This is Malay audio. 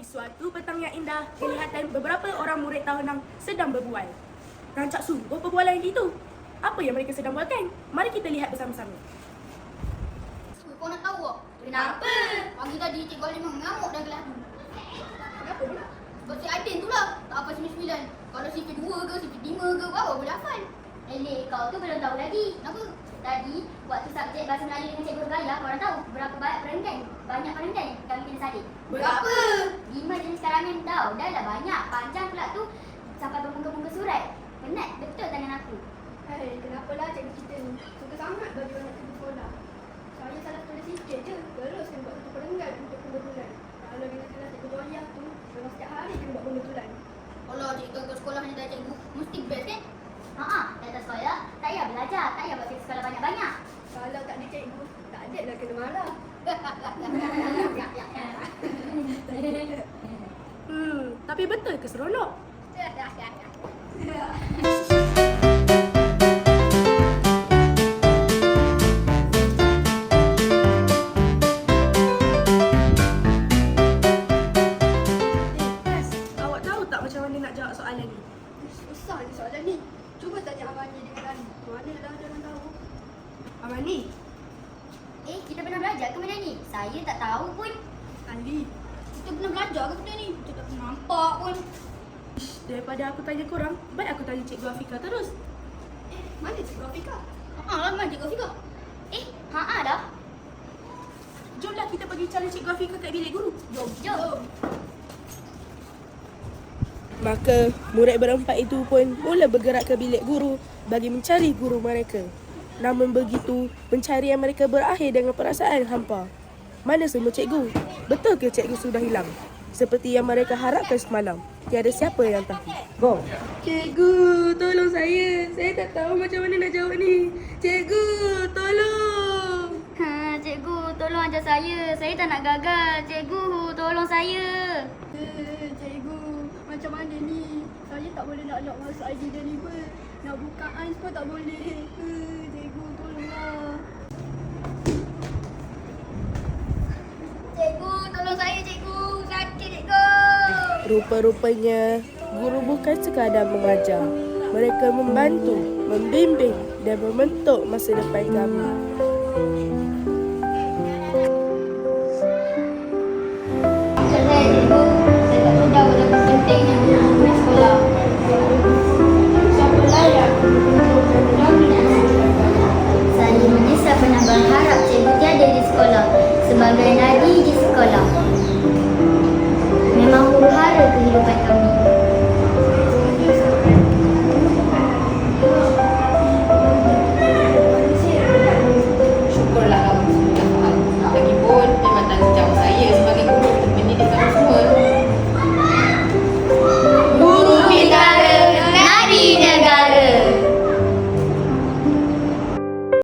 suatu petang yang indah, kelihatan beberapa orang murid tahunan sedang berbual. Rancak sungguh perbualan itu. Apa yang mereka sedang buatkan? Mari kita lihat bersama-sama. Kau nak tahu tak? Kenapa? Pagi tadi Cikgu Halimah mengamuk dalam kelas tu. Kenapa pula? Sebab si Aidin tu lah. Tak hafal CV9. Kalau CV2 ke, CV5 ke, baru boleh hafal. Eleh, kau tu belum tahu lagi. Kenapa? Tadi, waktu subjek Bahasa Melayu dengan Cikgu Bergaya, korang tahu berapa banyak perenggan? Banyak perenggan kami kena salin. Berapa? 5 jenis karangan tau. Dah lah banyak. Panjang pula tu. Sampai bermuka-muka surat. Penat betul tangan aku. Hai, kenapalah cikgu kita ni? Suka sangat bagi orang nak pergi sekolah. Saya salah tulis sikit je, terus kena buat satu perenggan untuk pembetulan. Kalau dengan kelas cikgu Zoya tu, memang setiap hari kena buat pembetulan. Kalau cikgu ke sekolah ni tak cikgu, mesti best kan? Haa, datang sekolah, tak payah belajar. Tak payah buat kerja sekolah banyak-banyak. Kalau tak ada cikgu, tak ada lah kena marah. Tapi betul ke seronok? Awak tahu tak macam mana nak jawab soalan ni? Susah ni soalan ni. Cuba tanya Amani dengan Ali. Mana dah jangan tahu. Amani, Kita pernah belajar ke benda ni? Saya tak tahu pun. Ali, Kita pernah belajar ke benda ni? Kita tak pernah nampak pun. daripada aku tanya korang, baik aku tanya Cikgu Afika terus. Mana cikgu Afika? Lah mana cikgu Afika? Haa dah. Jomlah kita pergi cari Cikgu Afika kat bilik guru. Jom. Maka murid berempat itu pun mula bergerak ke bilik guru bagi mencari guru mereka. Namun begitu, pencarian mereka berakhir dengan perasaan hampa. Mana semua cikgu? Betul ke cikgu sudah hilang? Seperti yang mereka harapkan semalam. Tiada siapa yang tahu. Go. Cikgu, tolong saya. Saya tak tahu macam mana nak jawab ni. Cikgu, tolong. Cikgu, tolong ajar saya. Saya tak nak gagal. Cikgu, tolong saya. Cikgu, macam mana ni? Saya tak boleh nak log masuk ID deliver. Nak buka AIS pun tak boleh. Cikgu, tolonglah. Cikgu, tolong saya cikgu. Sakit cikgu. Rupa-rupanya, guru bukan sekadar mengajar. Mereka membantu, membimbing dan membentuk masa depan kami. Saya cikgu, saya tak sedar betapa pentingnya di sekolah. Siapa layak Saya menyesal pernah berharap cikgu tiada di sekolah sebagai nadi di sekolah. Memang huru-hara kehidupan